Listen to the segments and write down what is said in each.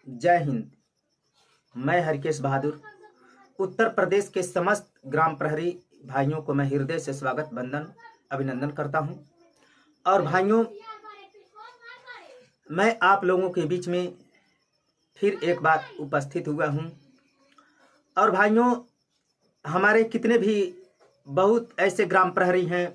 जय हिंद। मैं हरकेश बहादुर उत्तर प्रदेश के समस्त ग्राम प्रहरी भाइयों को मैं हृदय से स्वागत वंदन अभिनंदन करता हूं। और भाइयों, मैं आप लोगों के बीच में फिर एक बार उपस्थित हुआ हूं। और भाइयों, हमारे कितने भी बहुत ऐसे ग्राम प्रहरी हैं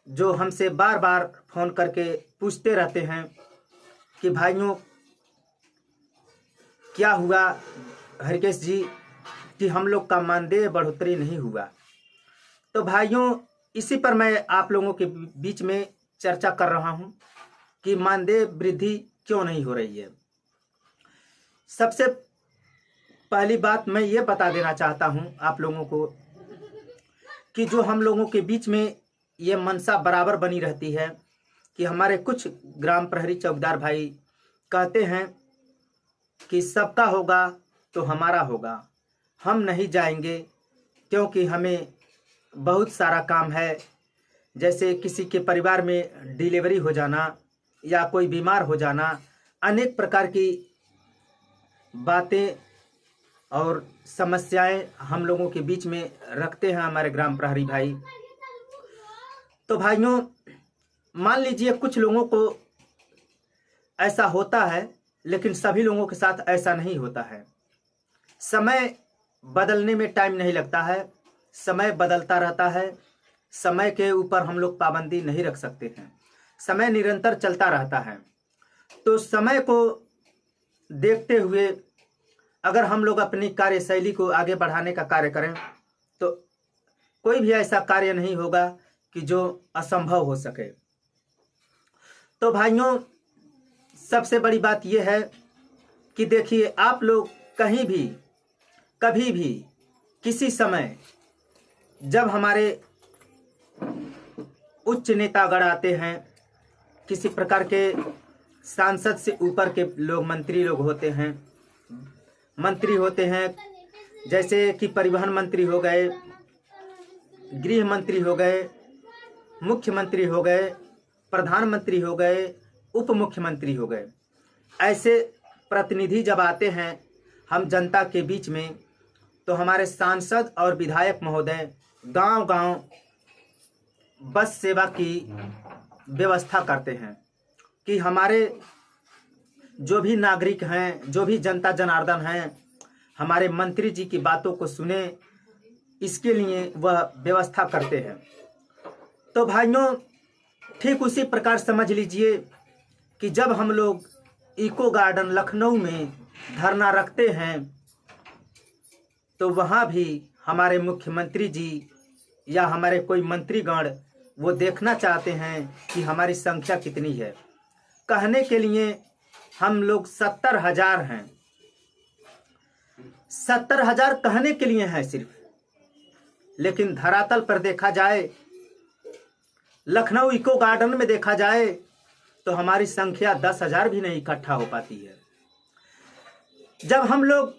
जो हमसे बार बार फ़ोन करके पूछते रहते हैं कि भाइयों क्या हुआ हरकेश जी कि हम लोग का मानदेय बढ़ोतरी नहीं हुआ। तो भाइयों, इसी पर मैं आप लोगों के बीच में चर्चा कर रहा हूं कि मानदेय वृद्धि क्यों नहीं हो रही है। सबसे पहली बात मैं ये बता देना चाहता हूं आप लोगों को कि जो हम लोगों के बीच में ये मनसा बराबर बनी रहती है कि हमारे कुछ ग्राम प्रहरी चौकीदार भाई कहते हैं कि सबका होगा तो हमारा होगा, हम नहीं जाएंगे क्योंकि हमें बहुत सारा काम है। जैसे किसी के परिवार में डिलीवरी हो जाना या कोई बीमार हो जाना, अनेक प्रकार की बातें और समस्याएं हम लोगों के बीच में रखते हैं हमारे ग्राम प्रहरी भाई। तो भाइयों, मान लीजिए कुछ लोगों को ऐसा होता है, लेकिन सभी लोगों के साथ ऐसा नहीं होता है। समय बदलने में टाइम नहीं लगता है, समय बदलता रहता है। समय के ऊपर हम लोग पाबंदी नहीं रख सकते हैं, समय निरंतर चलता रहता है। तो समय को देखते हुए अगर हम लोग अपनी कार्यशैली को आगे बढ़ाने का कार्य करें तो कोई भी ऐसा कार्य नहीं होगा कि जो असंभव हो सके। तो भाइयों, सबसे बड़ी बात यह है कि देखिए, आप लोग कहीं भी कभी भी किसी समय जब हमारे उच्च नेतागण आते हैं, किसी प्रकार के सांसद से ऊपर के लोग मंत्री लोग होते हैं, जैसे कि परिवहन मंत्री हो गए, गृह मंत्री हो गए, मुख्यमंत्री हो गए, प्रधानमंत्री हो गए, उप मुख्यमंत्री हो गए। ऐसे प्रतिनिधि जब आते हैं हम जनता के बीच में, तो हमारे सांसद और विधायक महोदय गांव-गांव बस सेवा की व्यवस्था करते हैं कि हमारे जो भी नागरिक हैं, जो भी जनता जनार्दन हैं, हमारे मंत्री जी की बातों को सुने, इसके लिए वह व्यवस्था करते हैं। तो भाइयों, ठीक उसी प्रकार समझ लीजिए कि जब हम लोग इको गार्डन लखनऊ में धरना रखते हैं तो वहाँ भी हमारे मुख्यमंत्री जी या हमारे कोई मंत्रीगण वो देखना चाहते हैं कि हमारी संख्या कितनी है। कहने के लिए हम लोग 70,000 हैं, 70,000 कहने के लिए हैं सिर्फ, लेकिन धरातल पर देखा जाए, लखनऊ इको गार्डन में देखा जाए तो हमारी संख्या 10,000 भी नहीं इकट्ठा हो पाती है। जब हम लोग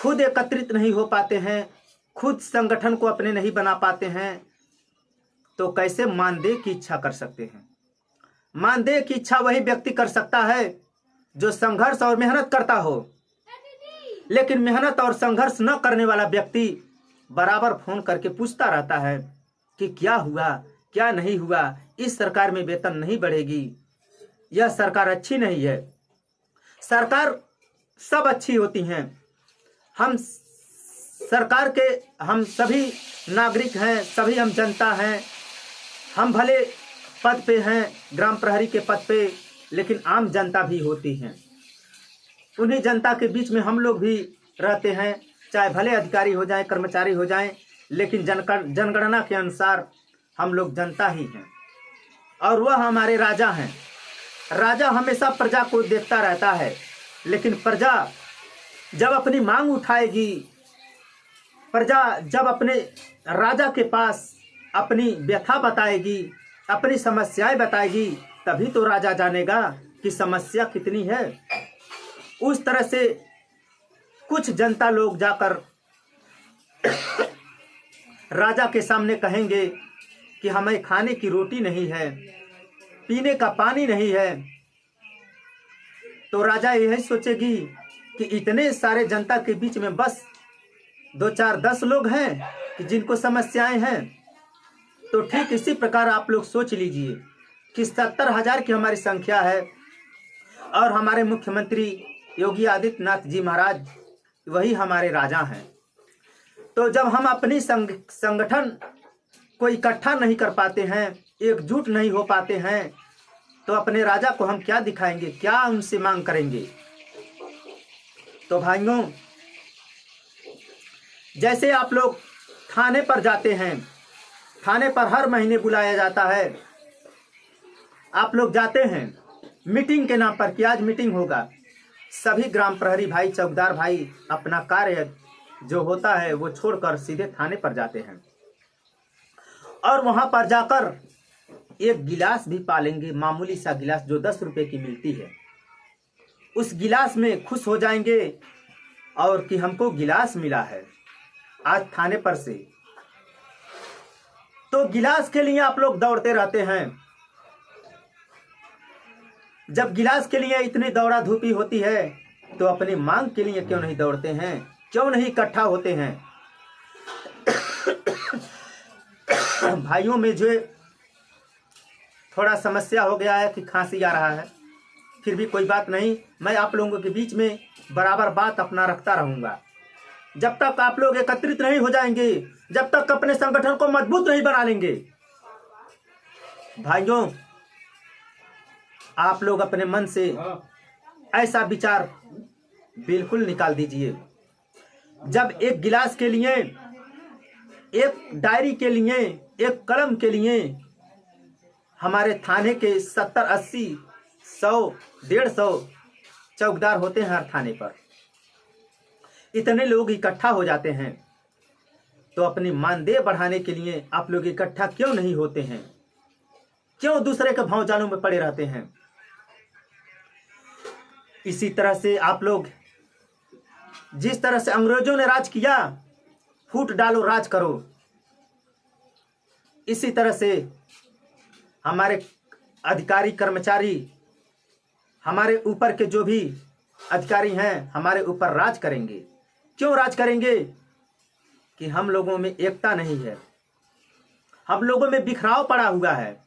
खुद एकत्रित नहीं हो पाते हैं, खुद संगठन को अपने नहीं बना पाते हैं, तो कैसे मानदेय की इच्छा कर सकते हैं। मानदेय की इच्छा वही व्यक्ति कर सकता है जो संघर्ष और मेहनत करता हो, लेकिन मेहनत और संघर्ष न करने वाला व्यक्ति बराबर फोन करके पूछता रहता है कि क्या हुआ, क्या नहीं हुआ, इस सरकार में वेतन नहीं बढ़ेगी, यह सरकार अच्छी नहीं है। सरकार सब अच्छी होती हैं, हम सरकार के हम सभी नागरिक हैं, सभी हम जनता हैं। हम भले पद पे हैं, ग्राम प्रहरी के पद पे, लेकिन आम जनता भी होती हैं। उन्हीं जनता के बीच में हम लोग भी रहते हैं, चाहे भले अधिकारी हो जाएं, कर्मचारी हो जाएं, लेकिन जनगणना के अनुसार हम लोग जनता ही हैं। और वह हमारे राजा हैं। राजा हमेशा प्रजा को देखता रहता है, लेकिन प्रजा जब अपनी मांग उठाएगी, प्रजा जब अपने राजा के पास अपनी व्यथा बताएगी, अपनी समस्याएं बताएगी, तभी तो राजा जानेगा कि समस्या कितनी है। उस तरह से कुछ जनता लोग जाकर राजा के सामने कहेंगे कि हमें खाने की रोटी नहीं है, पीने का पानी नहीं है, तो राजा यही सोचेगी कि इतने सारे जनता के बीच में बस 2-4-10 लोग हैं कि जिनको समस्याएं हैं। तो ठीक इसी प्रकार आप लोग सोच लीजिए कि 70,000 की हमारी संख्या है और हमारे मुख्यमंत्री योगी आदित्यनाथ जी महाराज वही हमारे राजा हैं। तो जब हम अपनी संगठन को इकट्ठा नहीं कर पाते हैं, एकजुट नहीं हो पाते हैं, तो अपने राजा को हम क्या दिखाएंगे, क्या उनसे मांग करेंगे। तो भाइयों, जैसे आप लोग थाने पर जाते हैं, थाने पर हर महीने बुलाया जाता है, आप लोग जाते हैं मीटिंग के नाम पर कि आज मीटिंग होगा। सभी ग्राम प्रहरी भाई, चौकीदार भाई अपना कार्य जो होता है वो छोड़कर सीधे थाने पर जाते हैं और वहां पर जाकर एक गिलास भी पालेंगे, मामूली सा गिलास जो 10 रुपए की मिलती है, उस गिलास में खुश हो जाएंगे और कि हमको गिलास मिला है आज थाने पर से। तो गिलास के लिए आप लोग दौड़ते रहते हैं। जब गिलास के लिए इतनी दौड़ा धूपी होती है तो अपनी मांग के लिए क्यों नहीं दौड़ते हैं, क्यों नहीं इकट्ठा होते हैं। भाइयों में जो थोड़ा समस्या हो गया है कि खांसी आ रहा है, फिर भी कोई बात नहीं, मैं आप लोगों के बीच में बराबर बात अपना रखता रहूंगा। जब तक आप लोग एकत्रित नहीं हो जाएंगे, जब तक अपने संगठन को मजबूत नहीं बना लेंगे। भाइयों, आप लोग अपने मन से ऐसा विचार बिल्कुल निकाल दीजिए। जब एक गिलास के लिए, एक डायरी के लिए, एक कलम के लिए हमारे थाने के 70, 80, 100, 150 चौकीदार होते हैं हर थाने पर, इतने लोग इकट्ठा हो जाते हैं, तो अपनी मानदेय बढ़ाने के लिए आप लोग इकट्ठा क्यों नहीं होते हैं, क्यों दूसरे के भौजालों में पड़े रहते हैं। इसी तरह से आप लोग, जिस तरह से अंग्रेजों ने राज किया, फूट डालो राज करो, इसी तरह से हमारे अधिकारी कर्मचारी, हमारे ऊपर के जो भी अधिकारी हैं हमारे ऊपर राज करेंगे। क्यों राज करेंगे? कि हम लोगों में एकता नहीं है, हम लोगों में बिखराव पड़ा हुआ है।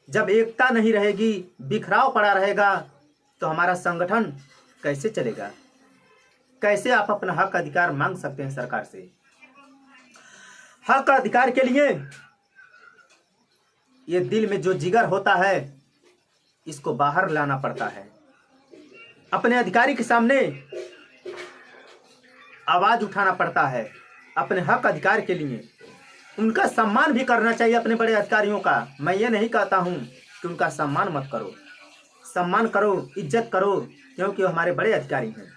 जब एकता नहीं रहेगी, बिखराव पड़ा रहेगा, तो हमारा संगठन कैसे चलेगा, कैसे आप अपना हक अधिकार मांग सकते हैं सरकार से। हक अधिकार के लिए ये दिल में जो जिगर होता है इसको बाहर लाना पड़ता है। अपने अधिकारी के सामने आवाज उठाना पड़ता है अपने हक अधिकार के लिए। उनका सम्मान भी करना चाहिए, अपने बड़े अधिकारियों का। मैं ये नहीं कहता हूं कि उनका सम्मान मत करो, सम्मान करो, इज्जत करो, क्योंकि वो हमारे बड़े अधिकारी हैं।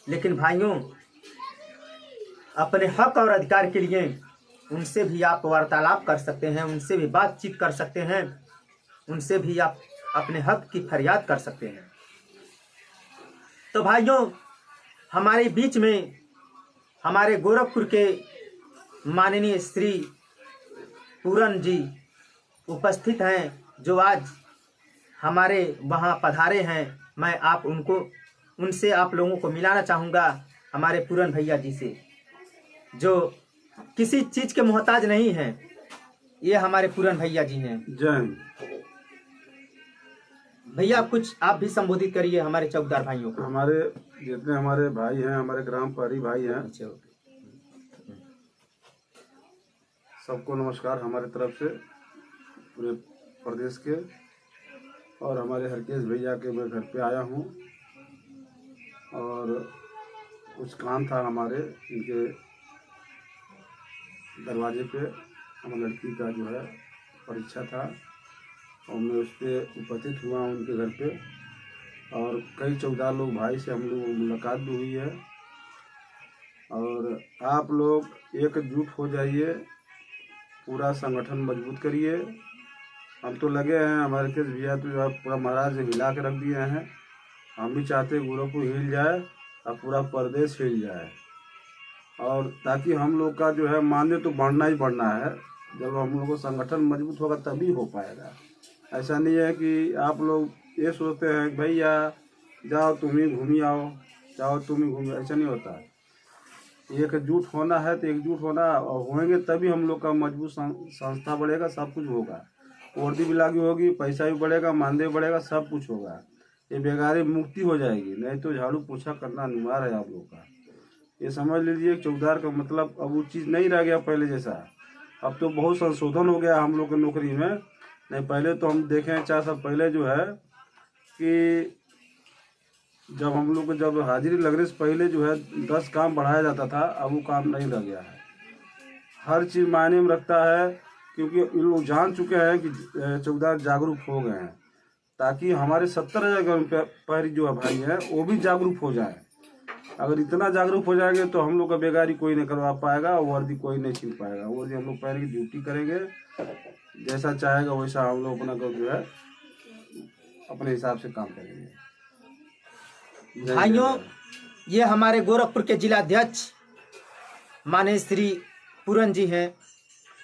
लेकिन भाइयों, अपने हक और अधिकार के लिए उनसे भी आप वार्तालाप कर सकते हैं, उनसे भी बातचीत कर सकते हैं, उनसे भी आप अपने हक की फरियाद कर सकते हैं। तो भाइयों, हमारे बीच में हमारे गोरखपुर के माननीय श्री पूरन जी उपस्थित हैं, जो आज हमारे वहाँ पधारे हैं। मैं उनसे आप लोगों को मिलाना चाहूँगा, हमारे पूरन भैया जी से, जो किसी चीज़ के मोहताज नहीं हैं। ये हमारे पूरन भैया जी हैं। जय भैया, कुछ आप भी संबोधित करिए हमारे चौकीदार भाइयों को। हमारे जितने हमारे भाई हैं, हमारे ग्राम प्रहरी भाई हैं, सबको नमस्कार हमारे तरफ से, पूरे प्रदेश के। और हमारे हरकेश भैया के मैं घर पे आया हूँ और कुछ काम था हमारे इनके दरवाजे पे। हमारी लड़की का जो है परीक्षा था और मैं उस पर उपस्थित हुआ हूँ उनके घर पे। और कई चौकीदार लोग भाई से हम लोग मुलाकात भी हुई है। और आप लोग एकजुट हो जाइए, पूरा संगठन मजबूत करिए। हम तो लगे हैं, हमारे केस भैया तो जो है पूरा महाराज हिला के रख दिए हैं। हम भी चाहते हैं गोरखपुर हिल जाए और पूरा प्रदेश हिल जाए, और ताकि हम लोग का जो है मान्य तो बढ़ना ही बढ़ना है। जब हम लोग को संगठन मजबूत होगा तभी हो पाएगा। ऐसा नहीं है कि आप लोग ये सोचते हैं भैया जाओ तुम ही घूमी आओ, जाओ तुम ही घूमी, ऐसा नहीं होता है। एकजुट होना है तो एकजुट होना, और होंगे तभी हम लोग का मजबूत संस्था बढ़ेगा, सब कुछ होगा। वर्दी भी लागू होगी, पैसा भी बढ़ेगा, मानदेय भी बढ़ेगा, सब कुछ होगा। ये बेगारी मुक्ति हो जाएगी, नहीं तो झाड़ू पोछा करना अनिवार्य है आप लोग का। ये समझ लीजिए चौकीदार का मतलब अब वो चीज़ नहीं रह गया पहले जैसा। अब तो बहुत संशोधन हो गया हम लोग की नौकरी में। नहीं पहले तो हम देखें 4 साल पहले जो है कि जब हम लोग को जब हाजिरी लगने से पहले जो है 10 काम बढ़ाया जाता था, अब वो काम नहीं रह गया है। हर चीज़ मायने में रखता है, क्योंकि ये लोग जान चुके हैं कि चौकीदार जागरूक हो गए हैं, ताकि हमारे 70,000 पैरी जो भाई हैं वो भी जागरूक हो जाए। अगर इतना जागरूक हो जाएंगे तो हम लोग का बेगारी कोई नहीं करवा पाएगा, वर्दी कोई नहीं छीन पाएगा। वर्दी हम लोग पहन की ड्यूटी करेंगे, जैसा चाहेगा वैसा हम लोग अपना जो है अपने हिसाब से काम करेंगे। भाइयों, ये हमारे गोरखपुर के जिलाध्यक्ष माननीय श्री पूरन जी हैं,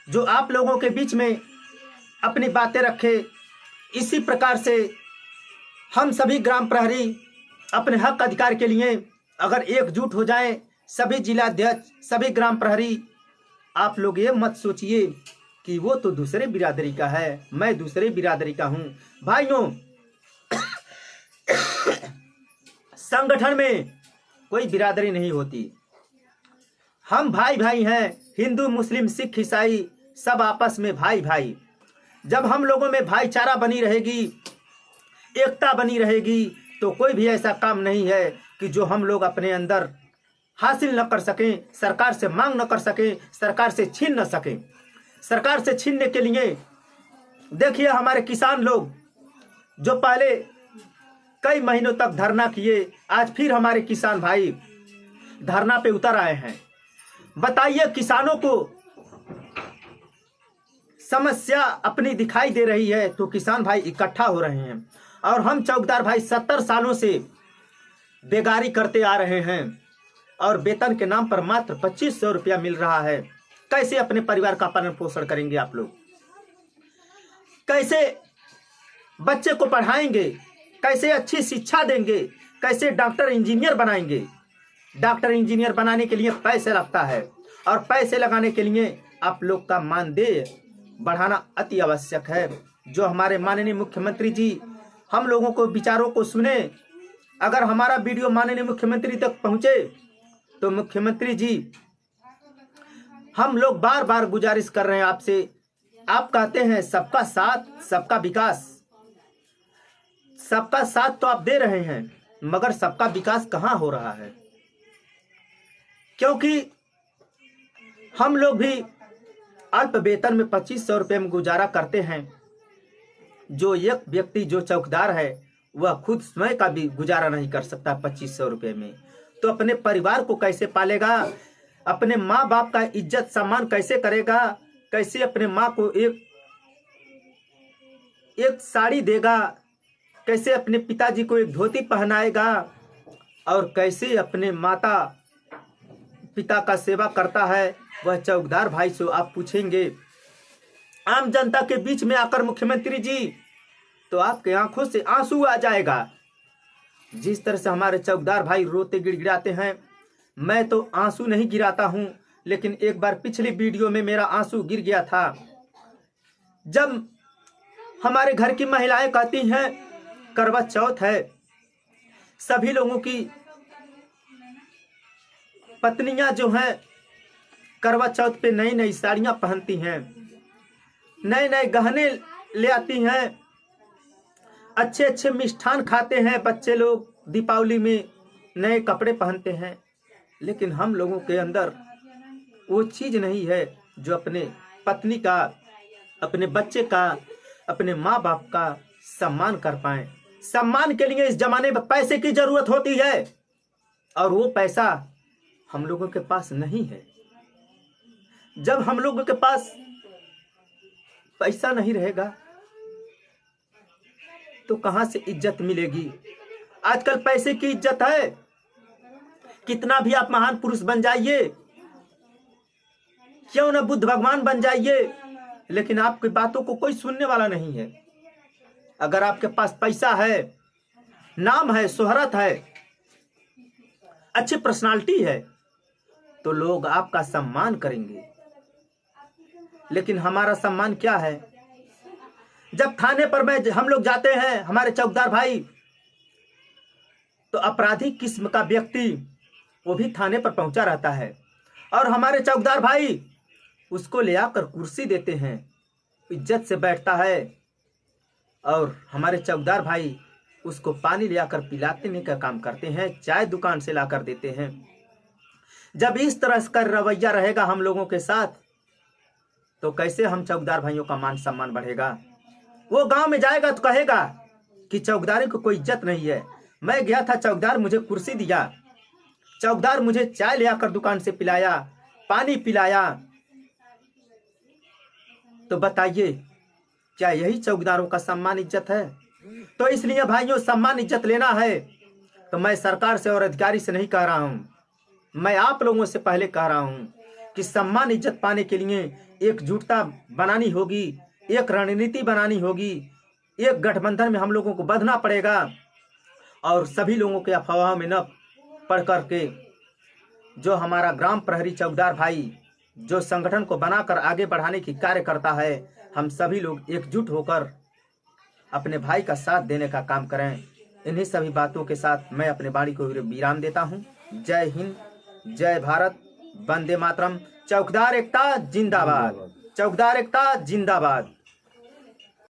जो आप लोगों के बीच में अपनी बातें रखे। इसी प्रकार से हम सभी ग्राम प्रहरी अपने हक अधिकार के लिए अगर एकजुट हो जाएं, सभी जिलाध्यक्ष, सभी ग्राम प्रहरी, आप लोग ये मत सोचिए कि वो तो दूसरे बिरादरी का है, मैं दूसरे बिरादरी का हूँ। भाइयों, संगठन में कोई बिरादरी नहीं होती, हम भाई भाई हैं। हिंदू, मुस्लिम, सिख, ईसाई सब आपस में भाई भाई। जब हम लोगों में भाईचारा बनी रहेगी, एकता बनी रहेगी, तो कोई भी ऐसा काम नहीं है कि जो हम लोग अपने अंदर हासिल न कर सकें, सरकार से मांग न कर सकें, सरकार से छीन न सकें। सरकार से छीनने के लिए देखिए हमारे किसान लोग जो पहले कई महीनों तक धरना किए, आज फिर हमारे किसान भाई धरना पे उतर आए हैं। बताइए, किसानों को समस्या अपनी दिखाई दे रही है तो किसान भाई इकट्ठा हो रहे हैं, और हम चौकीदार भाई 70 सालों से बेगारी करते आ रहे हैं और वेतन के नाम पर मात्र 2500 रुपया मिल रहा है। कैसे अपने परिवार का पालन पोषण करेंगे आप लोग? कैसे बच्चे को पढ़ाएंगे? कैसे अच्छी शिक्षा देंगे? कैसे डॉक्टर इंजीनियर बनाएंगे? डॉक्टर इंजीनियर बनाने के लिए पैसे लगता है, और पैसे लगाने के लिए आप लोग का मानदेय बढ़ाना अति आवश्यक है। जो हमारे माननीय मुख्यमंत्री जी हम लोगों को विचारों को सुने, अगर हमारा वीडियो माननीय मुख्यमंत्री तक पहुंचे तो मुख्यमंत्री जी, हम लोग बार बार गुजारिश कर रहे हैं आपसे। आप कहते हैं सबका साथ सबका विकास, सबका साथ तो आप दे रहे हैं, मगर सबका विकास कहां हो रहा है? क्योंकि हम लोग भी अल्प वेतन में 2500 रुपये में गुजारा करते हैं। जो एक व्यक्ति जो चौकीदार है वह खुद स्वयं का भी गुजारा नहीं कर सकता 2500 रुपये में, तो अपने परिवार को कैसे पालेगा? अपने माँ बाप का इज्जत सम्मान कैसे करेगा? कैसे अपने माँ को एक साड़ी देगा? कैसे अपने पिताजी को एक धोती पहनाएगा? और कैसे अपने माता पिता का सेवा करता है वह चौकीदार भाई से आप पूछेंगे आम जनता के बीच में आकर मुख्यमंत्री जी, तो आपके आंखों से आंसू आ जाएगा। जिस तरह से हमारे चौकीदार भाई रोते गिड़गिड़ाते हैं, मैं तो आंसू नहीं गिराता हूं, लेकिन एक बार पिछली वीडियो में मेरा आंसू गिर गया था। जब हमारे घर की महिलाएं कहती हैं करवा चौथ है, सभी लोगों की पत्नियां जो हैं करवा चौथ पे नई नई साड़ियां पहनती हैं, नए नए गहने ले आती हैं, अच्छे अच्छे मिष्ठान खाते हैं, बच्चे लोग दीपावली में नए कपड़े पहनते हैं। लेकिन हम लोगों के अंदर वो चीज़ नहीं है जो अपने पत्नी का, अपने बच्चे का, अपने माँ बाप का सम्मान कर पाए। सम्मान के लिए इस जमाने में पैसे की जरूरत होती है, और वो पैसा हम लोगों के पास नहीं है। जब हम लोगों के पास पैसा नहीं रहेगा तो कहां से इज्जत मिलेगी? आजकल पैसे की इज्जत है, कितना भी आप महान पुरुष बन जाइए, क्यों ना बुद्ध भगवान बन जाइए, लेकिन आपकी बातों को कोई सुनने वाला नहीं है। अगर आपके पास पैसा है नाम है, शोहरत है, अच्छी पर्सनालिटी है, तो लोग आपका सम्मान करेंगे। लेकिन हमारा सम्मान क्या है? जब थाने पर हम लोग जाते हैं, हमारे चौकीदार भाई, तो अपराधी किस्म का व्यक्ति वो भी थाने पर पहुंचा रहता है और हमारे चौकीदार भाई उसको ले आकर कुर्सी देते हैं, इज्जत से बैठता है और हमारे चौकीदार भाई उसको पानी ले आकर पिलाने का काम करते हैं, चाय दुकान से लाकर देते हैं। जब इस तरह का रवैया रहेगा हम लोगों के साथ, तो कैसे हम चौकीदार भाइयों का मान सम्मान बढ़ेगा? वो गांव में जाएगा तो कहेगा कि चौकीदारी को कोई इज्जत नहीं है। मैं गया था, चौकीदार मुझे कुर्सी दिया, चौकीदार मुझे चाय ले आकर दुकान से पिलाया, पानी पिलाया। तो बताइए, क्या यही चौकीदारों का सम्मान इज्जत है? तो इसलिए भाइयों, सम्मान इज्जत लेना है तो मैं सरकार से और अधिकारी से नहीं कह रहा हूं, मैं आप लोगों से पहले कह रहा हूं कि सम्मान इज्जत पाने के लिए एकजुटता बनानी होगी, एक रणनीति बनानी होगी, एक गठबंधन में हम लोगों को बंधना पड़ेगा और सभी लोगों के अफवाह में न पढ़ करके जो हमारा ग्राम प्रहरी चौकीदार भाई जो संगठन को बनाकर आगे बढ़ाने की कार्य करता है, हम सभी लोग एकजुट होकर अपने भाई का साथ देने का काम करें। इन्हीं सभी बातों के साथ मैं अपने वाणी को विराम देता हूं। जय हिंद, जय भारत, वंदे मातरम। चौकीदार एकता जिंदाबाद, चौकीदार एकता जिंदाबाद।